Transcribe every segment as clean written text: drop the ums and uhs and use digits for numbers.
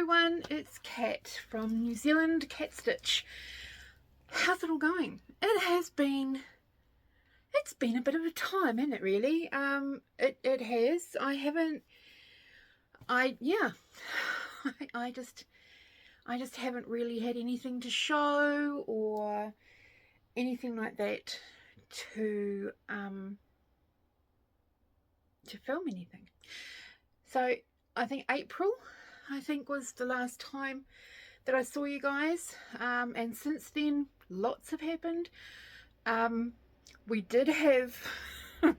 everyone, it's Kat from New Zealand, Catstitch. How's it all going? It's been a bit of a time, hasn't it, really? It has. I just haven't really had anything to show or anything like that to film anything. So I think April, was the last time that I saw you guys, and since then lots have happened. We did have our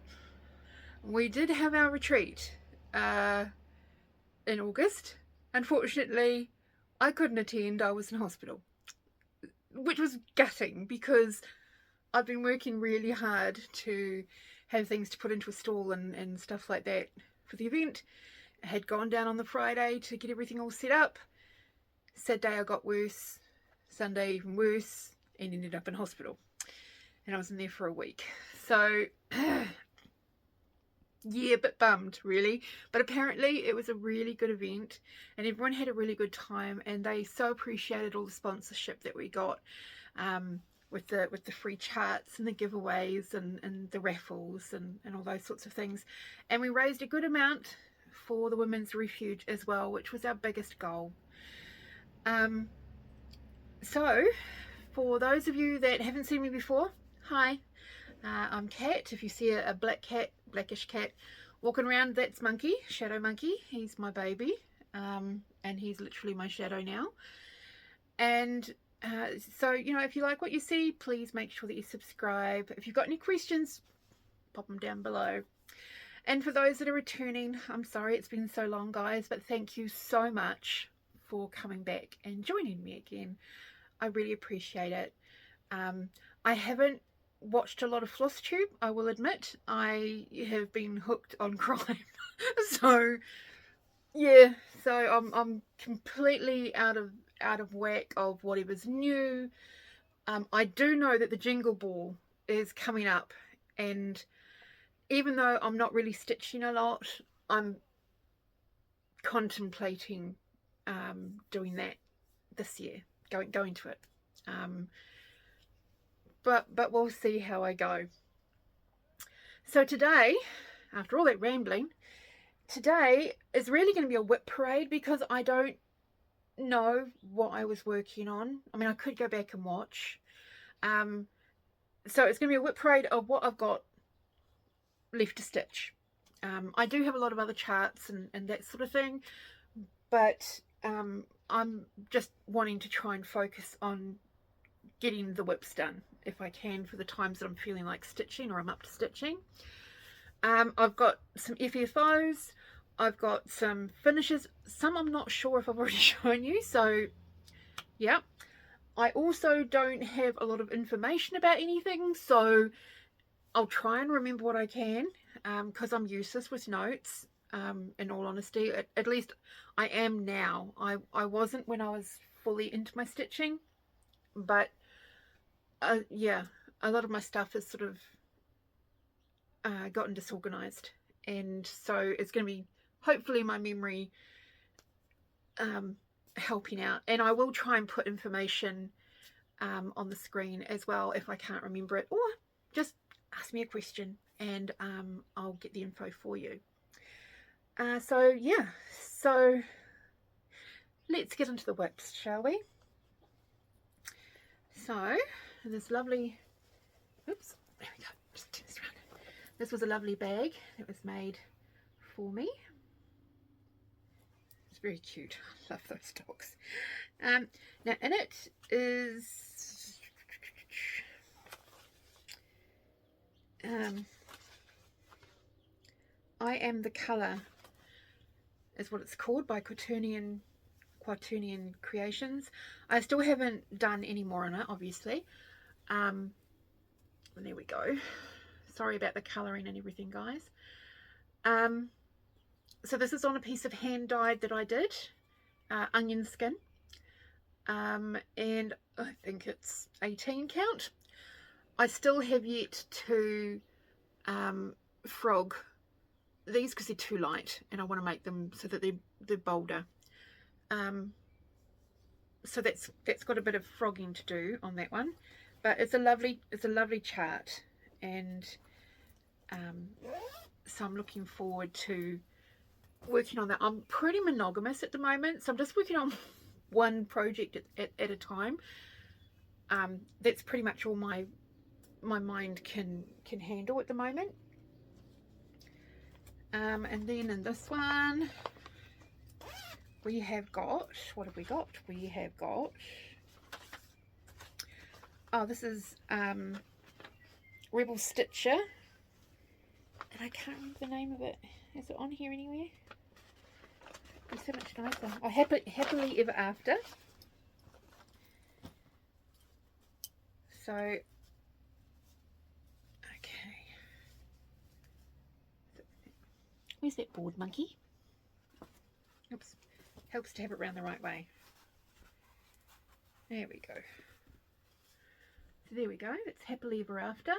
retreat in August. Unfortunately, I couldn't attend. I was in hospital, which was gutting because I've been working really hard to have things to put into a stall and stuff like that for the event. I had gone down on the Friday to get everything all set up. Saturday I got worse, Sunday even worse, and ended up in hospital. And I was in there for a week. So, yeah, a bit bummed, really. But apparently it was a really good event and everyone had a really good time, and they so appreciated all the sponsorship that we got, with the free charts and the giveaways and the raffles and all those sorts of things. And we raised a good amount for the Women's Refuge as well, which was our biggest goal. So for those of you that haven't seen me before, hi, I'm Kat. If you see a blackish cat walking around, that's Monkey, Shadow Monkey. He's my baby, and he's literally my shadow now. And so, you know, if you like what you see, please make sure that you subscribe. If you've got any questions, pop them down below. And for those that are returning, I'm sorry it's been so long, guys, but thank you so much for coming back and joining me again. I really appreciate it. I haven't watched a lot of FlossTube, I will admit. I have been hooked on crime. So yeah, so I'm completely out of whack of whatever's new. I do know that the Jingle Ball is coming up, and even though I'm not really stitching a lot, I'm contemplating doing that this year, going to it. But we'll see how I go. So today, after all that rambling, today is really going to be a WIP parade because I don't know what I was working on. I mean, I could go back and watch. So it's going to be a WIP parade of what I've got left to stitch. I do have a lot of other charts and that sort of thing, but I'm just wanting to try and focus on getting the WIPs done if I can for the times that I'm feeling like stitching or I'm up to stitching. I've got some FFOs, I've got some finishes, some I'm not sure if I've already shown you, so yeah. I also don't have a lot of information about anything, so I'll try and remember what I can, because I'm useless with notes, in all honesty. At least I am now. I wasn't when I was fully into my stitching, but yeah, a lot of my stuff has sort of gotten disorganized, and so it's going to be hopefully my memory helping out. And I will try and put information on the screen as well if I can't remember it, or just ask me a question and I'll get the info for you. So yeah, so let's get into the WIPs, shall we? So this lovely, oops, there we go, just turn this around. This was a lovely bag that was made for me. It's very cute. I love those dogs. Now in it is I Am the Colour is what it's called, by Quaternion Creations. I still haven't done any more on it, obviously. And there we go. Sorry about the colouring and everything, guys. So this is on a piece of hand dyed that I did, onion skin, and I think it's 18 count. I still have yet to frog these because they're too light, and I want to make them so that they're bolder. so that's got a bit of frogging to do on that one, but it's a lovely chart, and so I'm looking forward to working on that. I'm pretty monogamous at the moment, so I'm just working on one project at a time. That's pretty much all my mind can handle at the moment. And then in this one we have got, what have we got? We have got, oh, this is Rebel Stitcher, and I can't remember the name of it. Is it on here anywhere? It's so much nicer. Oh, Happily Ever After. So, okay. Where's that board monkey? Oops. Helps to have it round the right way. There we go. So there we go. It's Happily Ever After.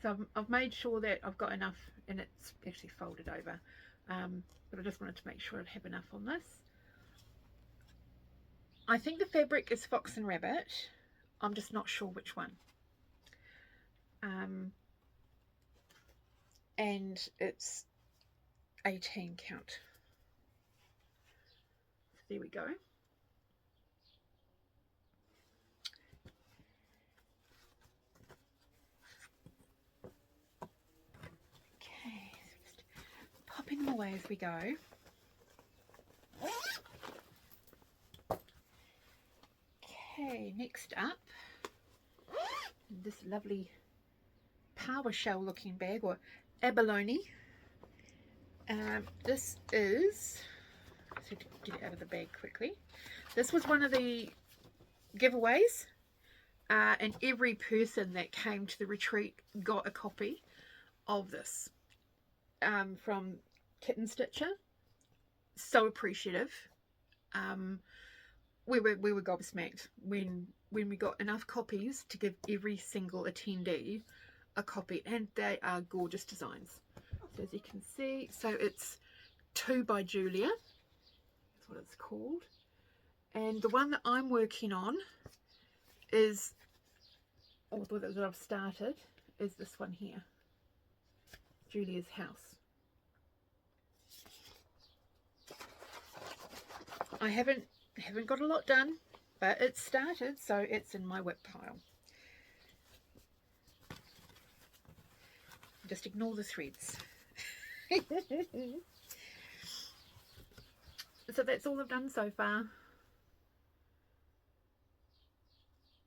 So I've made sure that I've got enough, and it's actually folded over. But I just wanted to make sure I'd have enough on this. I think the fabric is Fox and Rabbit. I'm just not sure which one. And it's 18 count. So there we go. Okay, so just popping them away as we go. Okay, next up, this lovely PowerShell looking bag, or Abalone. This is, so to get it out of the bag quickly, this was one of the giveaways, and every person that came to the retreat got a copy of this from Kitten Stitcher. So appreciative. We were gobsmacked when we got enough copies to give every single attendee a copy, and they are gorgeous designs. So as you can see, so it's 2 by Julia, that's what it's called, and the one that I'm working on is, or that I've started, is this one here, Julia's House. I haven't got a lot done, but it's started, so it's in my WIP pile. Just ignore the threads. So that's all I've done so far,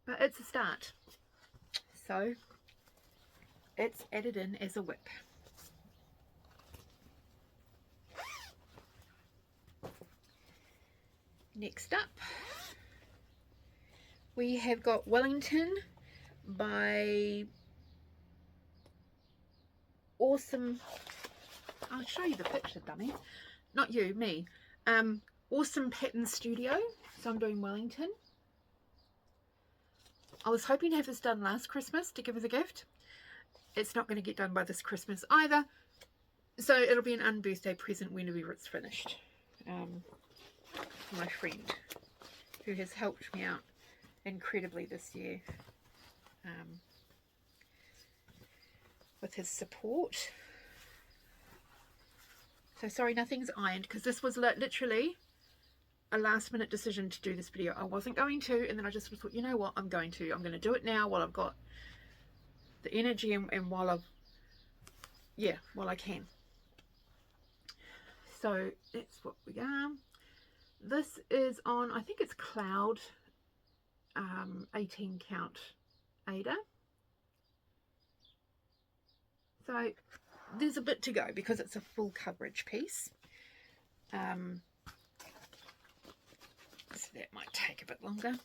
but it's a start, so it's added in as a WIP. Next up, we have got Wellington by Awesome, I'll show you the picture, dummy, not you, me. Awesome Pattern Studio. So I'm doing Wellington. I was hoping to have this done last Christmas to give as a gift. It's not going to get done by this Christmas either, so it'll be an unbirthday present whenever it's finished. My friend who has helped me out incredibly this year with his support. So sorry, nothing's ironed, because this was literally a last minute decision to do this video. I wasn't going to, and then I just thought, you know what, I'm going to do it now while I've got the energy, and while I can. So that's what we are. This is on, I think it's Cloud 18 count Ada. So there's a bit to go because it's a full coverage piece. So that might take a bit longer.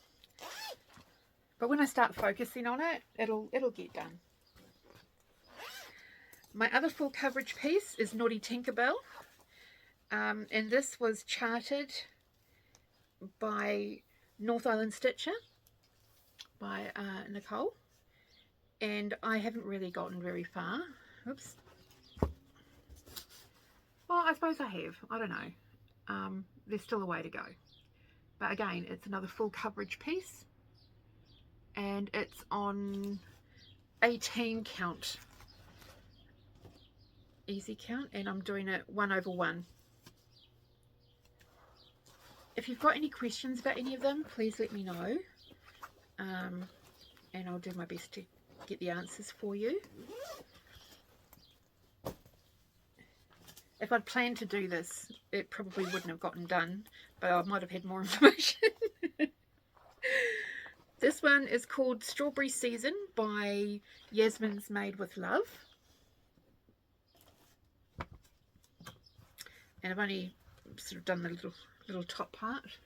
But when I start focusing on it, it'll get done. My other full coverage piece is Naughty Tinkerbell. And this was charted by North Island Stitcher by Nicole, and I haven't really gotten very far. Oops. Well, I suppose I have. I don't know. There's still a way to go. But again, it's another full coverage piece, and it's on 18 count, easy count, and I'm doing it 1/1. If you've got any questions about any of them, please let me know, and I'll do my best to get the answers for you. If I'd planned to do this, it probably wouldn't have gotten done, but I might have had more information. This one is called Strawberry Season by Yasmin's Made with Love. And I've only sort of done the little top part.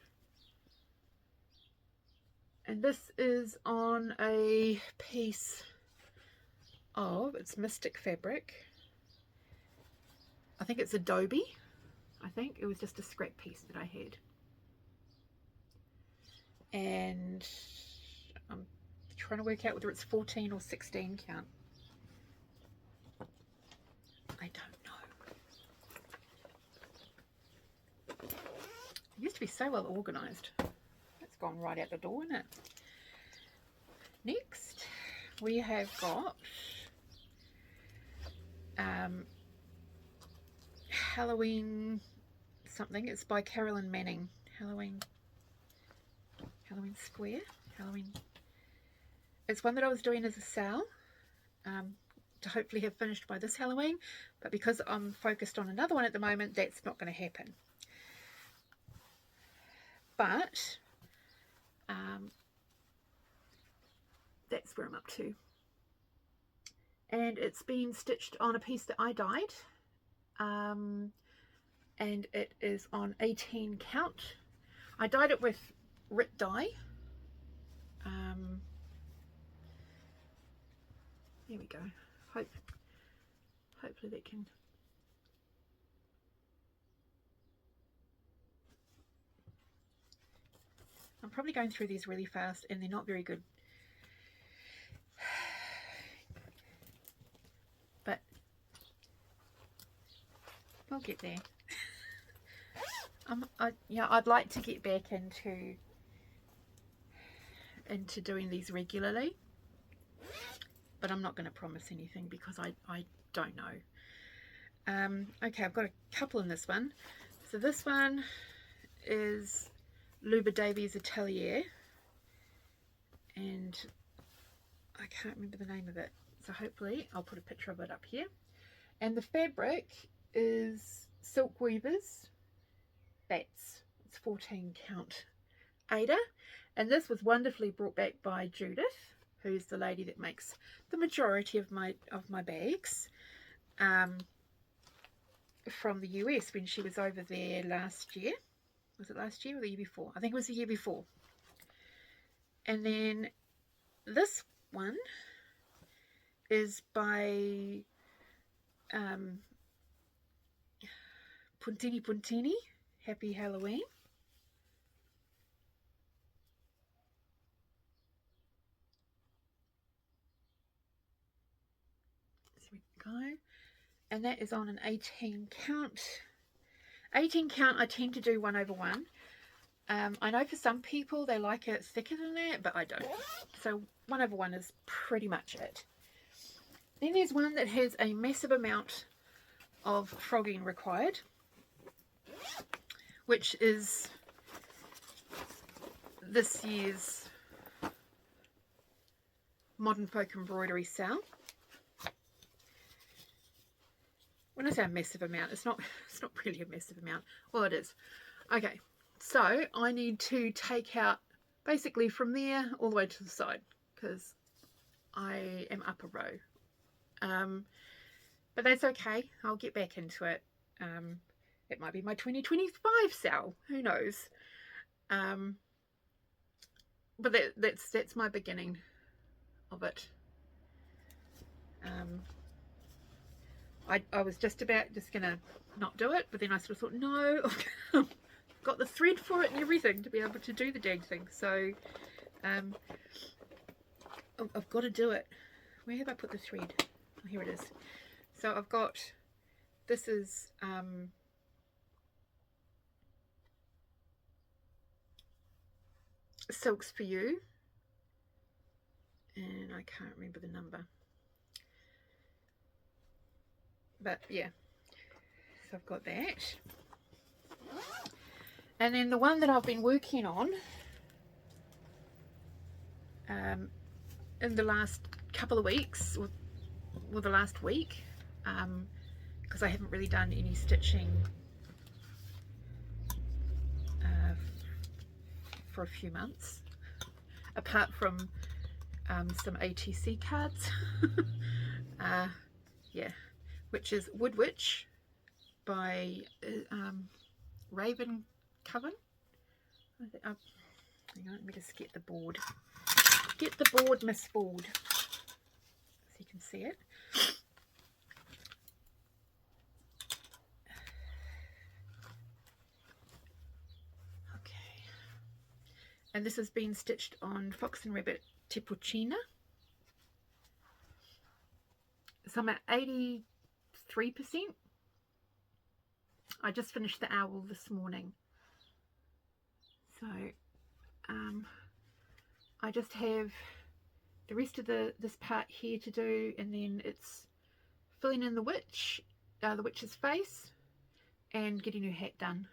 And this is on a piece of, it's Mystic fabric. I think it's Adobe. I think it was just a scrap piece that I had. And I'm trying to work out whether it's 14 or 16 count. I don't know. It used to be so well organized. It's gone right out the door, isn't it? Next, we have got Halloween something. It's by Carolyn Manning. Halloween Square. Halloween. It's one that I was doing as a sale to hopefully have finished by this Halloween, but because I'm focused on another one at the moment, that's not going to happen. But that's where I'm up to. And it's been stitched on a piece that I dyed. And it is on 18 count. I dyed it with RIT dye. There we go. Hopefully that can. I'm probably going through these really fast and they're not very good. But we'll get there. I'd like to get back into doing these regularly, but I'm not going to promise anything because I don't know. Okay, I've got a couple in this one. So this one is Luba Davies Atelier, and I can't remember the name of it, so hopefully I'll put a picture of it up here. And the fabric is Silk Weavers Bats. It's 14 count Ada, and this was wonderfully brought back by Judith, who's the lady that makes the majority of my bags, from the US when she was over there last year. Was it last year or the year before? I think it was the year before. And then this one is by Puntini. Happy Halloween. There we go. And that is on an 18 count. 18 count I tend to do 1/1. I know for some people they like it thicker than that, but I don't. So 1/1 is pretty much it. Then there's one that has a massive amount of frogging required, which is this year's Modern Folk Embroidery sale. When I say a massive amount, it's not really a massive amount. Well, it is. Okay, so I need to take out basically from there all the way to the side because I am up a row. But that's okay. I'll get back into it. It might be my 2025 sale. Who knows? But that's my beginning of it. I was just gonna not do it, but then I sort of thought, no, I've got the thread for it and everything to be able to do the dang thing. So I've got to do it. Where have I put the thread? Oh, here it is. So I've got, this is Silks for You, and I can't remember the number, but yeah, so I've got that. And then the one that I've been working on in the last couple of weeks, or the last week, because I haven't really done any stitching for a few months, apart from some ATC cards. Yeah, which is Wood Witch by Raven Coven. Hang on, let me just get the board. Get the board, Miss Ford, so you can see it. Okay, and this has been stitched on Fox and Rabbit Tepuchina. So I'm at 83%. I just finished the owl this morning. So I just have the rest of this part here to do, and then it's filling in the witch's face and getting her hat done.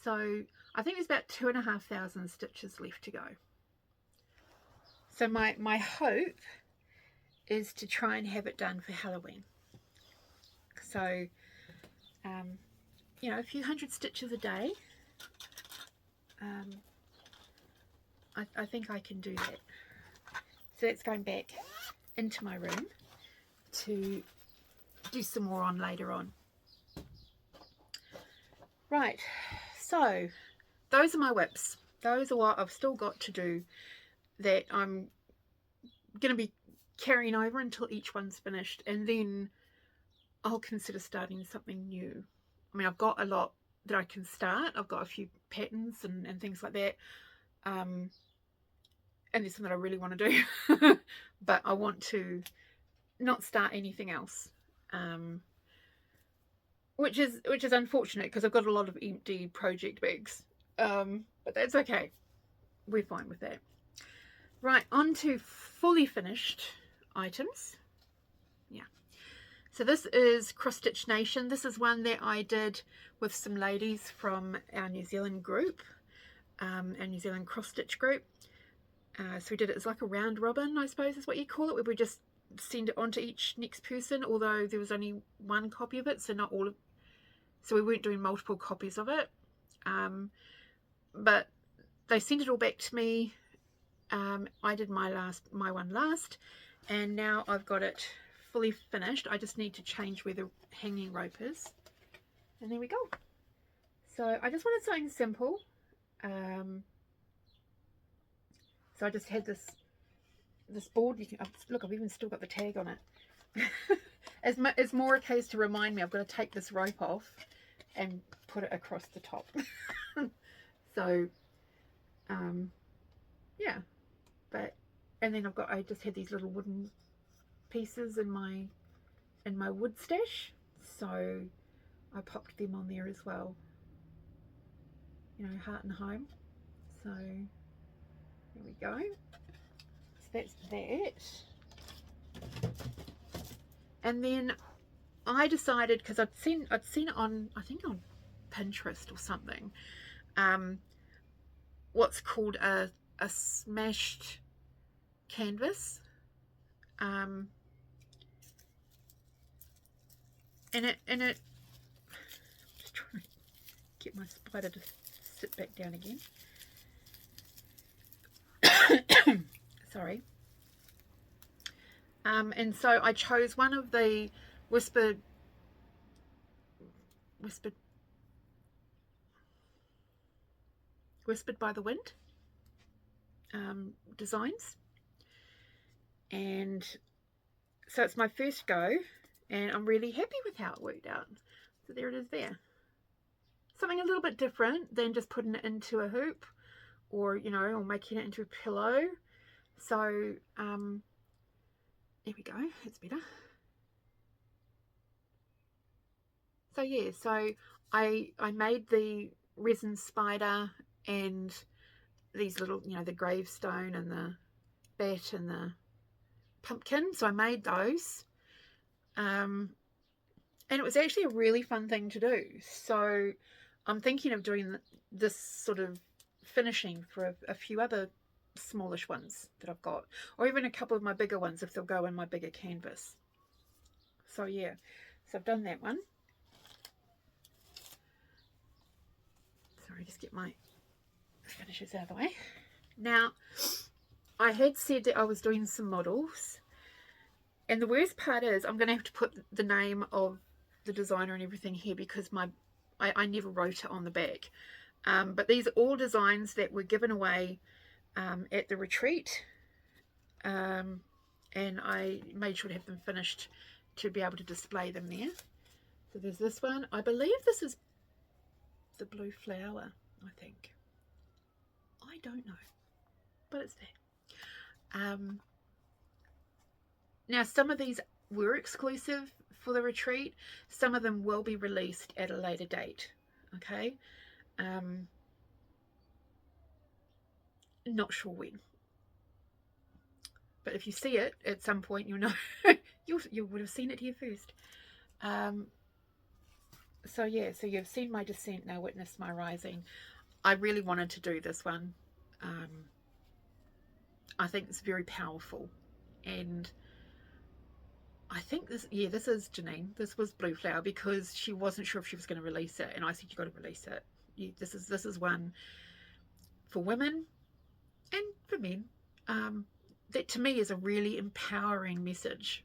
So I think there's about 2,500 stitches left to go. So my hope is to try and have it done for Halloween. So you know, a few hundred stitches a day. I think I can do that. So that's going back into my room to do some more on later on. Right, so those are my WIPs. Those are what I've still got to do that I'm going to be carrying over until each one's finished, and then I'll consider starting something new. I mean, I've got a lot that I can start. I've got a few patterns and things like that. And there's some that I really want to do. But I want to not start anything else. Which is unfortunate, because I've got a lot of empty project bags. But that's okay. We're fine with that. Right, on to fully finished items. Yeah. So this is Crossstitch Nation. This is one that I did with some ladies from our New Zealand group, our New Zealand cross-stitch group. So we did it as like a round robin, I suppose is what you call it, where we just send it on to each next person, although there was only one copy of it, so not all of, so we weren't doing multiple copies of it. But they sent it all back to me. I did my one last, and now I've got it fully finished. I just need to change where the hanging rope is, and there we go. So I just wanted something simple. So I just had this board. You can look, I've even still got the tag on it. It's more a case to remind me I've got to take this rope off and put it across the top. So yeah, but and then I just had these little wooden pieces in my wood stash, so I popped them on there as well, you know, heart and home. So there we go. So that's that. And then I decided, because I'd seen it on, I think on Pinterest or something, what's called a smashed canvas, and it just trying to get my spider to sit back down again. Sorry. And so I chose one of the whispered by the wind designs, and so it's my first go, and I'm really happy with how it worked out. So there it is there. Something a little bit different than just putting it into a hoop, or, you know, or making it into a pillow. So there we go, it's better. So yeah, so I made the resin spider and these little, you know, the gravestone and the bat and the pumpkin. So I made those. And it was actually a really fun thing to do. So I'm thinking of doing this sort of finishing for a few other smallish ones that I've got, or even a couple of my bigger ones if they'll go in my bigger canvas. So yeah, so I've done that one. Sorry, just get my finishes out of the way. Now, I had said that I was doing some models, and the worst part is I'm going to have to put the name of the designer and everything here because I never wrote it on the back. But these are all designs that were given away at the retreat, and I made sure to have them finished to be able to display them there. So there's this one. I believe this is the blue flower, I think. I don't know, but it's there. Now, some of these were exclusive for the retreat. Some of them will be released at a later date. Okay. Not sure when. But if you see it at some point, you'll know. you would have seen it here first. So yeah, so you've seen my descent, now witness my rising. I really wanted to do this one. I think it's very powerful, and I think this is Janine. This was Blue Flower because she wasn't sure if she was going to release it, and I said you got to release it. This is one for women and for men. That to me is a really empowering message,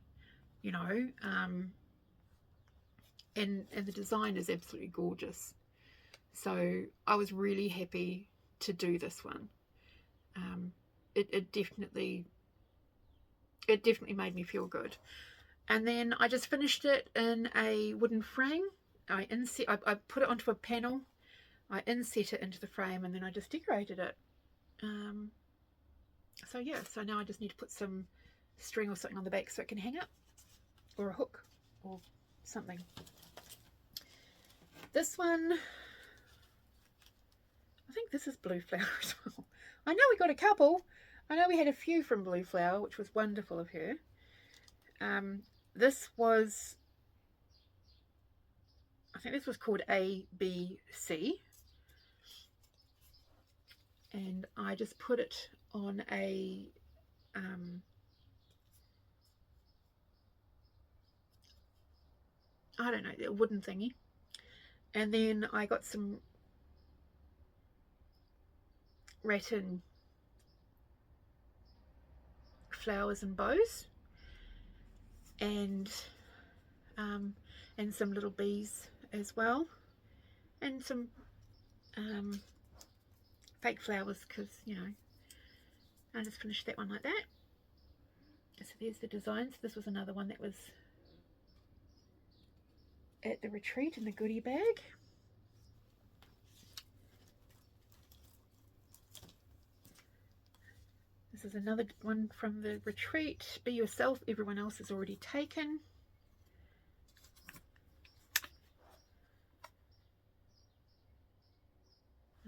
you know. And the design is absolutely gorgeous. So I was really happy to do this one. It definitely made me feel good. And then I just finished it in a wooden frame. I put it onto a panel. I inset it into the frame, and then I just decorated it. So yeah, so now I just need to put some string or something on the back so it can hang up, or a hook or something. This one, I think this is Blue Flower as well. I know we got a couple. I know we had a few from Blue Flower, which was wonderful of her. This was, I think this was called ABC. And I just put it on a I don't know, a wooden thingy. And then I got some rattan flowers and bows, and some little bees as well, and some fake flowers because, you know, I just finished that one like that. So there's the designs. This was another one that was at the retreat in the goodie bag. This is another one from the retreat. Be yourself, everyone else is already taken.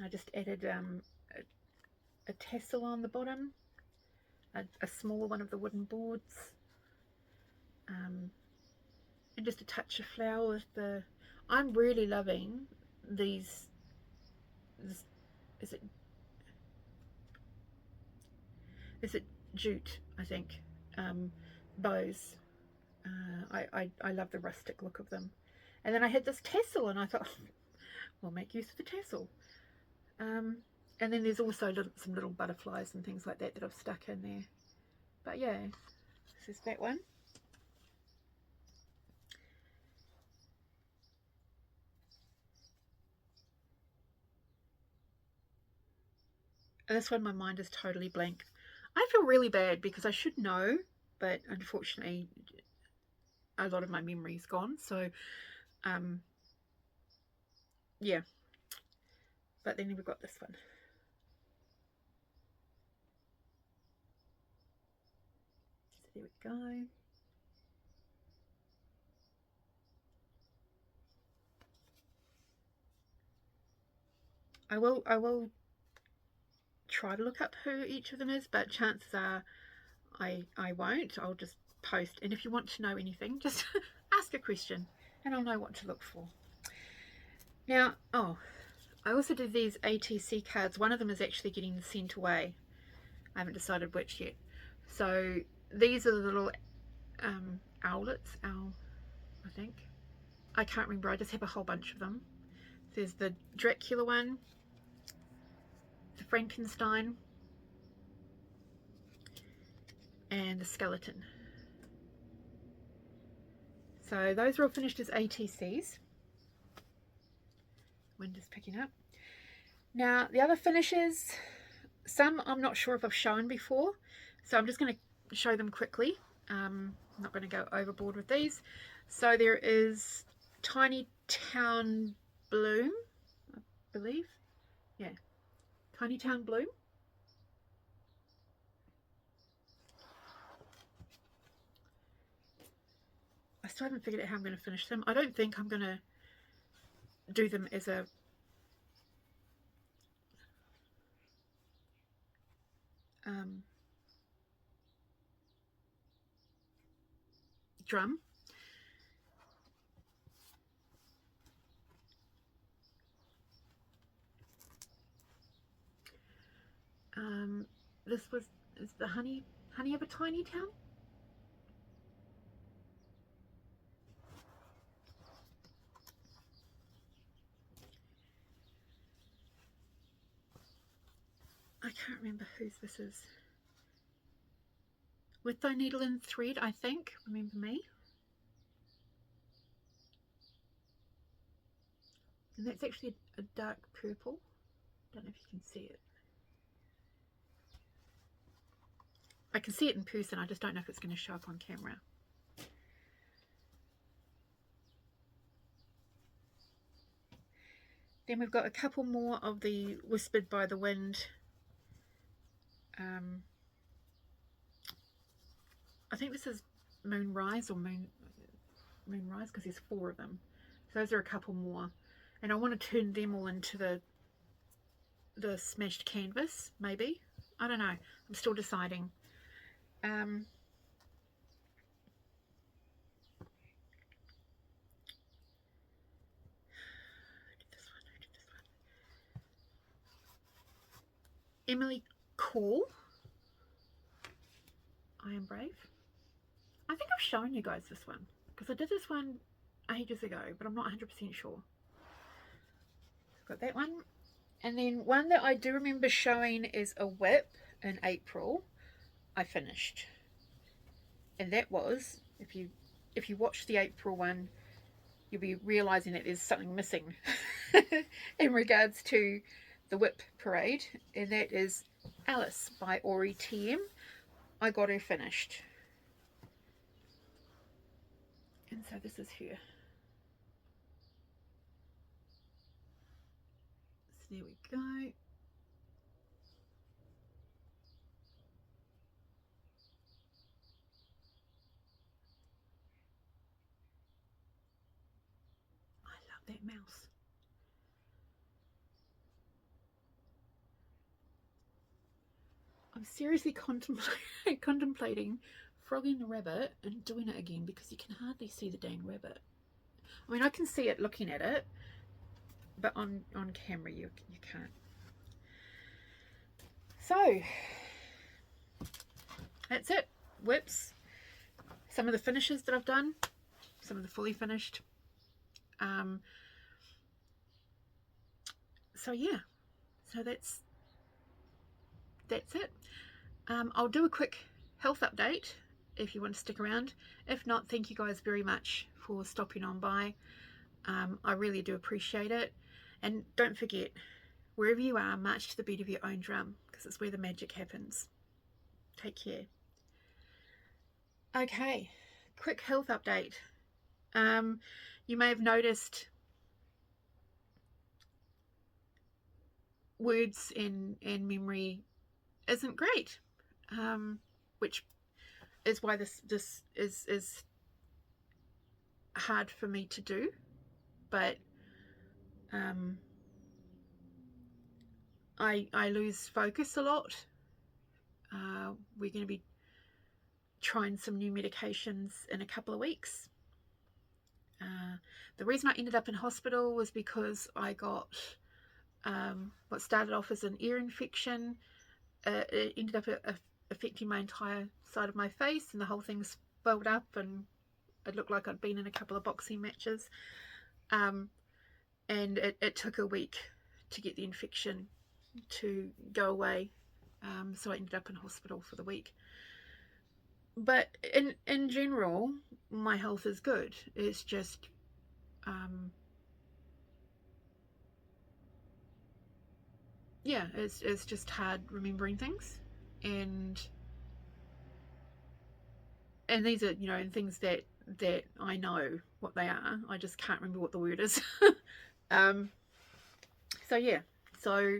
I just added a tassel on the bottom, a small one of the wooden boards, and just a touch of flower with the, I'm really loving these, is it jute, I think, bows. I love the rustic look of them. And then I had this tassel, and I thought, we'll make use of the tassel. And then there's also some little butterflies and things like that I've stuck in there. But yeah, this is that one. And this one, my mind is totally blank. I feel really bad because I should know, but unfortunately a lot of my memory's gone. So yeah, but then we've got this one. So there we go. I will try to look up who each of them is, but chances are I won't. I'll just post, and if you want to know anything, just ask a question and I'll know what to look for. Now, oh, I also did these ATC cards. One of them is actually getting sent away. I haven't decided which yet. So these are the little owlets, I think. I can't remember, I just have a whole bunch of them. There's the Dracula one, the Frankenstein, and the skeleton. So those are all finished as ATCs. Wind is picking up. Now the other finishes, some I'm not sure if I've shown before, so I'm just going to show them quickly. I'm not going to go overboard with these. So there is Tiny Town Bloom, I believe. Yeah, Tiny Town Bloom. I still haven't figured out how I'm going to finish them. I don't think I'm going to do them as a drum. This is the honey of a tiny town. I can't remember whose this is. With Thy Needle and Thread, I think. Remember me. And that's actually a dark purple. Don't know if you can see it. I can see it in person, I just don't know if it's going to show up on camera. Then we've got a couple more of the Whispered by the Wind. I think this is Moonrise or Moonrise because there's 4 of them. So those are a couple more. And I want to turn them all into the smashed canvas, maybe. I don't know. I'm still deciding. Emily Call. I Am Brave. I think I've shown you guys this one because I did this one ages ago, but I'm not 100% sure. Got that one. And then one that I do remember showing is a WIP in April. I finished. And that was, if you watch the April one, you'll be realizing that there's something missing in regards to the WIP parade, and that is Alice by Ori TM. I got her finished. And so this is her. So there we go. I love that mouse. I'm seriously contemplating frogging the rabbit and doing it again because you can hardly see the dang rabbit. I mean, I can see it looking at it, but on camera you can't. So that's it. WIPs. Some of the finishes that I've done, some of the fully finished. So yeah, so that's it. I'll do a quick health update if you want to stick around. If not, thank you guys very much for stopping on by. I really do appreciate it. And don't forget, wherever you are, march to the beat of your own drum, because it's where the magic happens. Take care. Okay, quick health update. You may have noticed words and memory isn't great, which is why this is hard for me to do, but I lose focus a lot. We're going to be trying some new medications in a couple of weeks. The reason I ended up in hospital was because I got what started off as an ear infection. It ended up affecting my entire side of my face, and the whole thing swelled up, and it looked like I'd been in a couple of boxing matches. And it took a week to get the infection to go away. So I ended up in hospital for the week. But in general, my health is good. It's just yeah, it's just hard remembering things, and these are, you know, things that I know what they are. I just can't remember what the word is. So yeah, so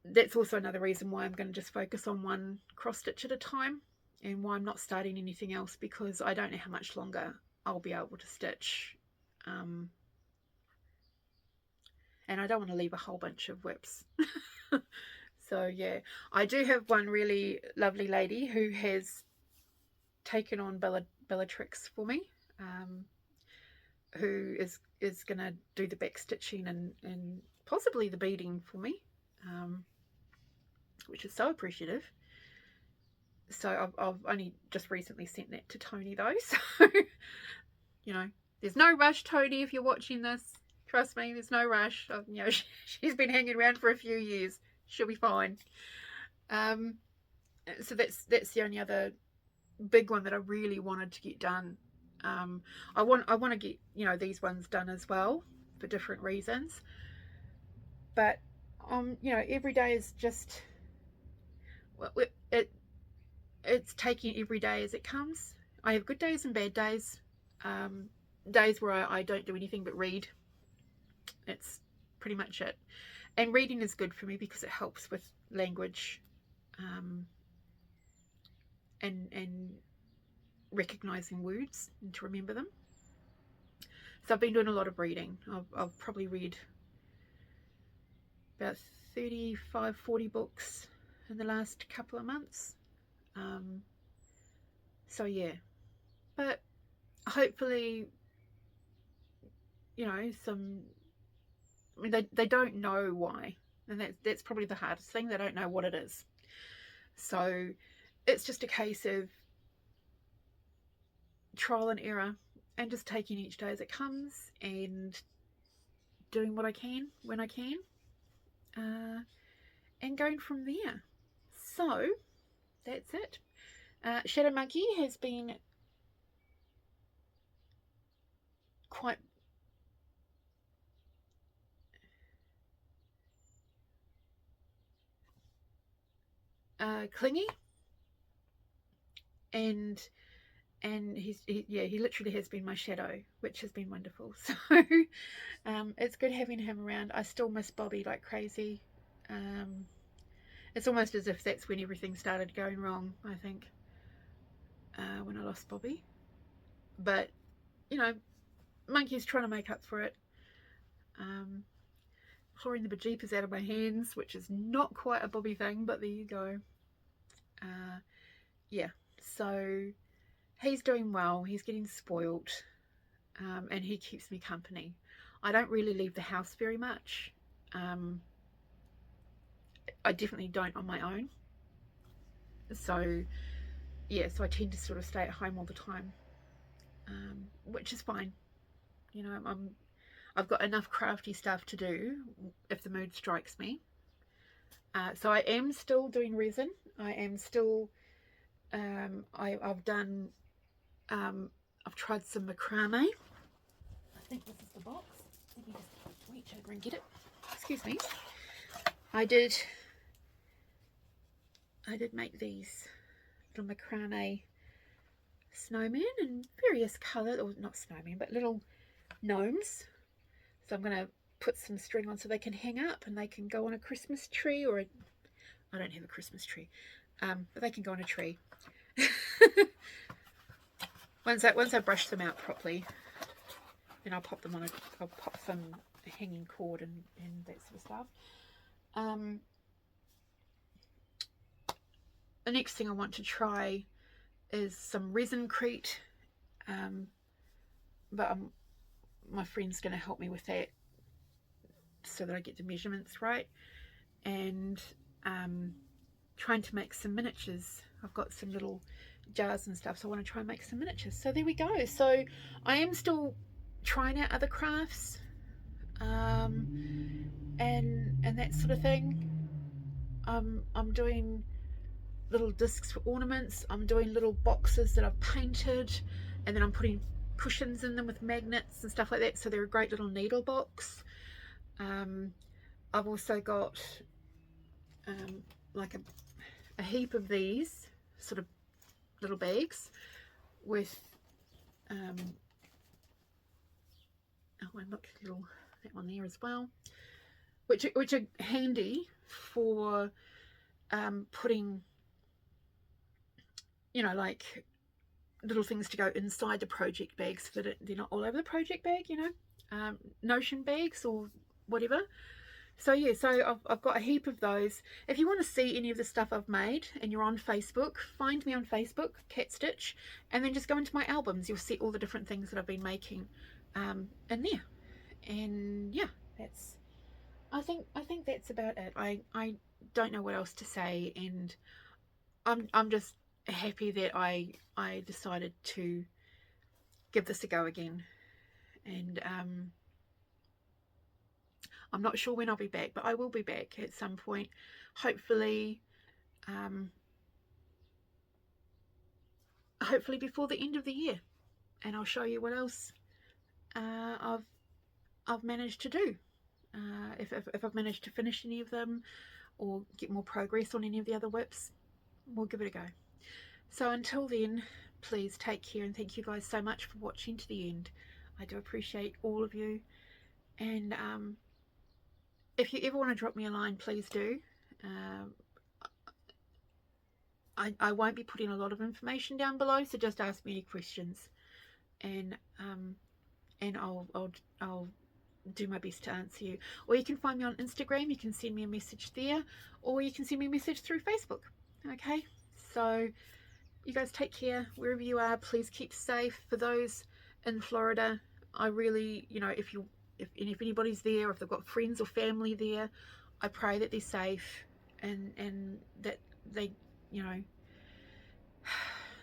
that's also another reason why I'm going to just focus on one cross stitch at a time, and why I'm not starting anything else, because I don't know how much longer I'll be able to stitch. And I don't want to leave a whole bunch of WIPs. So yeah, I do have one really lovely lady who has taken on Bellatrix for me, who is going to do the back stitching and possibly the beading for me, which is so appreciative. So I've only just recently sent that to Tony though, so you know, there's no rush, Tony, if you're watching this. Trust me, there's no rush. You know, she's been hanging around for a few years. She'll be fine. So that's the only other big one that I really wanted to get done. I want to get, you know, these ones done as well for different reasons. But you know, every day is just, well, it's taking every day as it comes. I have good days and bad days. Days where I don't do anything but read. It's pretty much it. And reading is good for me because it helps with language, and recognizing words and to remember them. So I've been doing a lot of reading. I've probably read about 35-40 books in the last couple of months. So yeah, but hopefully, you know, I mean, they don't know why, and that's probably the hardest thing. They don't know what it is. So it's just a case of trial and error, and just taking each day as it comes, and doing what I can when I can, and going from there. So that's it. Shadow Monkey has been quite clingy, and he literally has been my shadow, which has been wonderful. So it's good having him around. I still miss Bobby like crazy. It's almost as if that's when everything started going wrong, I think, when I lost Bobby. But you know, Monkey's trying to make up for it. Clawing the bejeepers out of my hands, which is not quite a Bobby thing, but there you go. Yeah, so he's doing well. He's getting spoilt, and he keeps me company. I don't really leave the house very much. I definitely don't on my own. So yeah, so I tend to sort of stay at home all the time, which is fine. You know, I've got enough crafty stuff to do if the mood strikes me. So I am still doing resin. I am still, I've done, I've tried some macrame. I think this is the box. Let me just reach over and get it. Excuse me. I did make these little macrame snowmen in various colours, or not snowmen, but little gnomes. So I'm going to put some string on so they can hang up and they can go on a Christmas tree, or I don't have a Christmas tree, but they can go on a tree. Once I brush them out properly, then I'll pop them on I'll pop some hanging cord and that sort of stuff. The next thing I want to try is some resin-crete, but my friend's going to help me with that so that I get the measurements right, and trying to make some miniatures. I've got some little jars and stuff, so I want to try and make some miniatures. So there we go. So I am still trying out other crafts, and that sort of thing. I'm doing little discs for ornaments. I'm doing little boxes that I've painted, and then I'm putting cushions in them with magnets and stuff like that, so they're a great little needle box. I've also got like a heap of these sort of little bags with oh, and look, little that one there as well, which are handy for putting, you know, like little things to go inside the project bag so that they're not all over the project bag, you know, notion bags or whatever. So yeah, so I've got a heap of those. If you want to see any of the stuff I've made and you're on Facebook, find me on Facebook, Catstitch, and then just go into my albums. You'll see all the different things that I've been making in there. And yeah, that's, I think that's about it. I don't know what else to say, and I'm just happy that I decided to give this a go again. And I'm not sure when I'll be back, but I will be back at some point, hopefully hopefully before the end of the year, and I'll show you what else I've managed to do, if I've managed to finish any of them or get more progress on any of the other WIPs. We'll give it a go. So until then, please take care, and thank you guys so much for watching to the end. I do appreciate all of you, and if you ever want to drop me a line, please do. I won't be putting a lot of information down below, so just ask me any questions, and I'll do my best to answer you. Or you can find me on Instagram. You can send me a message there, or you can send me a message through Facebook. Okay, so you guys take care wherever you are. Please keep safe. For those in Florida, I really, you know, if anybody's there, or if they've got friends or family there, I pray that they're safe and that they, you know,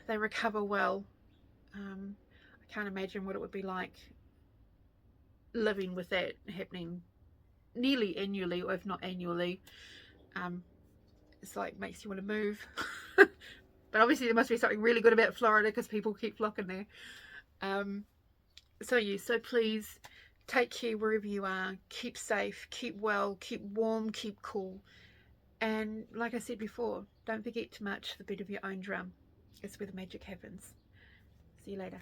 they recover well. I can't imagine what it would be like living with that happening nearly annually, or if not annually. It's like, makes you want to move. But obviously there must be something really good about Florida, because people keep flocking there. So yeah, so please take care wherever you are. Keep safe, keep well, keep warm, keep cool. And like I said before, don't forget to march to the beat of your own drum. It's where the magic happens. See you later.